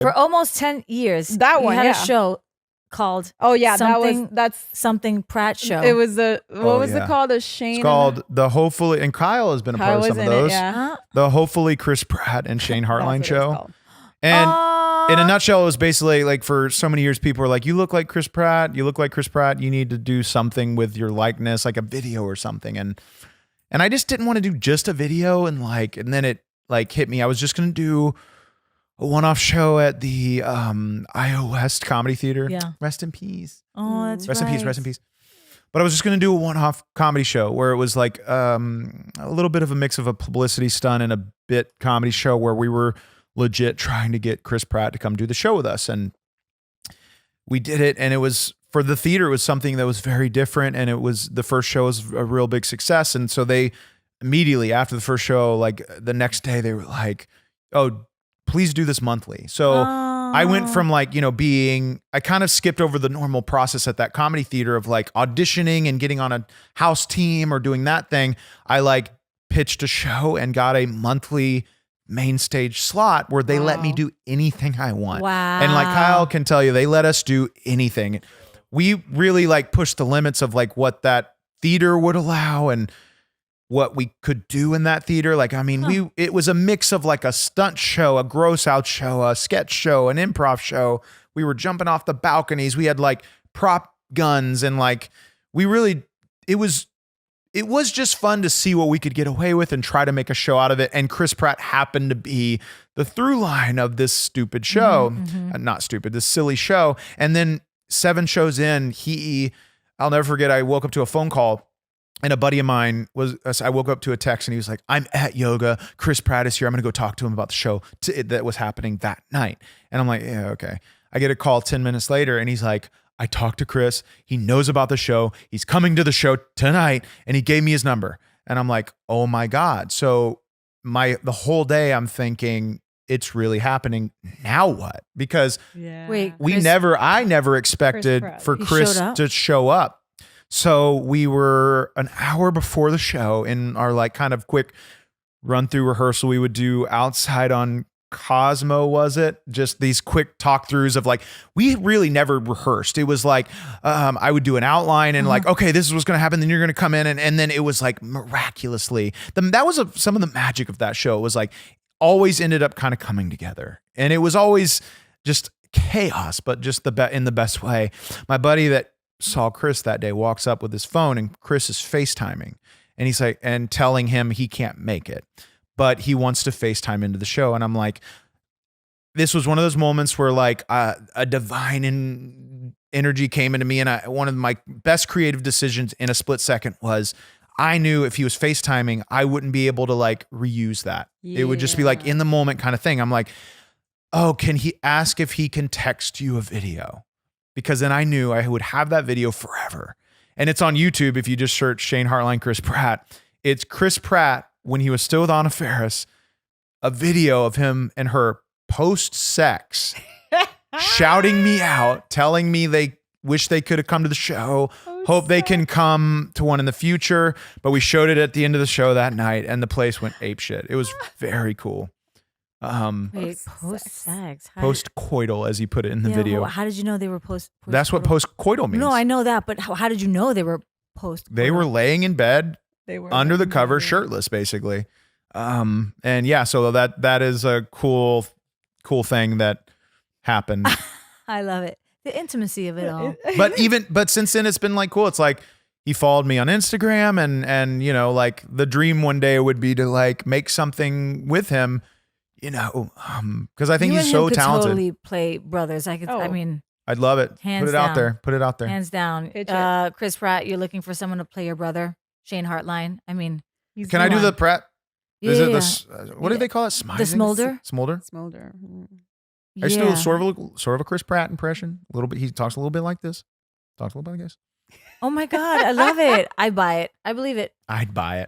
For almost 10 years. That one, had yeah. a show called that's something Pratt show. It was what was it called? A Shane. It's called the Hopefully, and Kyle has been a part of some of those. The Hopefully Chris Pratt and Shane Hartline show. And in a nutshell, it was basically like for so many years, people were like, you look like Chris Pratt. You look like Chris Pratt. You need to do something with your likeness, like a video or something. And I just didn't want to do just a video. And then it like hit me. I was just going to do a one-off show at the IO West Comedy Theater. Yeah. Rest in peace. Oh, that's Rest in peace. Rest in peace. But I was just going to do a one-off comedy show where it was like a little bit of a mix of a publicity stunt and a bit comedy show where we were legit trying to get Chris Pratt to come do the show with us. And we did it. And it was, for the theater, it was something that was very different. And it was, the first show was a real big success. And so they immediately after the first show, like the next day, they were like, oh, please do this monthly. So I went from like, I kind of skipped over the normal process at that comedy theater of like auditioning and getting on a house team or doing that thing. I like pitched a show and got a monthly main stage slot where they let me do anything I want. Wow. And like Kyle can tell you, they let us do anything. We really like pushed the limits of like what that theater would allow and what we could do in that theater. Like, I mean, it was a mix of like a stunt show, a gross out show, a sketch show, an improv show. We were jumping off the balconies. We had like prop guns and like, it was just fun to see what we could get away with and try to make a show out of it. And Chris Pratt happened to be the through line of this stupid show, not stupid, this silly show. And then 7 shows in, I'll never forget, I woke up to a phone call. And a buddy of mine I woke up to a text and he was like, I'm at yoga. Chris Pratt is here. I'm going to go talk to him about the show that was happening that night. And I'm like, yeah, okay. I get a call 10 minutes later and he's like, I talked to Chris. He knows about the show. He's coming to the show tonight. And he gave me his number. And I'm like, oh my God. So the whole day I'm thinking, it's really happening. Now what? Because I never expected for Chris to show up. So we were an hour before the show in our like kind of quick run through rehearsal we would do outside on Cosmo, was it? Just these quick talk throughs of like, we really never rehearsed. It was like, I would do an outline and like, okay, this is what's going to happen. Then you're going to come in. And then it was like miraculously, that was some of the magic of that show. It was like always ended up kind of coming together. And it was always just chaos, but just in the best way. My buddy that saw Chris that day walks up with his phone and Chris is FaceTiming and he's like, and telling him he can't make it, but he wants to FaceTime into the show. And I'm like, this was one of those moments where like a divine energy came into me. And one of my best creative decisions in a split second was I knew if he was FaceTiming, I wouldn't be able to like reuse that. Yeah. It would just be like in the moment kind of thing. I'm like, oh, can he ask if he can text you a video? Because then I knew I would have that video forever. And it's on YouTube. If you just search Shane Hartline, Chris Pratt, it's Chris Pratt when he was still with Anna Faris, a video of him and her post-sex shouting me out, telling me they wish they could have come to the show, hope they can come to one in the future. But we showed it at the end of the show that night and the place went apeshit. It was very cool. Post-sex. Post-coital, as he put it in the video. Well, how did you know they were post? That's what post-coital means. No, I know that, but how did you know they were post? They were laying in bed, under the cover, shirtless, basically. And yeah, so that is a cool thing that happened. I love it, the intimacy of it all. But since then, it's been like cool. It's like he followed me on Instagram, and like the dream one day would be to like make something with him. Because I think he's so talented. Totally play brothers. I mean, I'd love it. Hands Put it down. out there. Put it out there. Hands down. Chris Pratt, you're looking for someone to play your brother, Shane Hartline. I mean, can I do the Pratt? Yeah. Is it what do they call it? Smizing? The smolder. Smolder. I used to do sort of a Chris Pratt impression. A little bit. He talks a little bit like this. Talks a little bit like this. Oh my God, I love it. I buy it. I believe it. I'd buy it.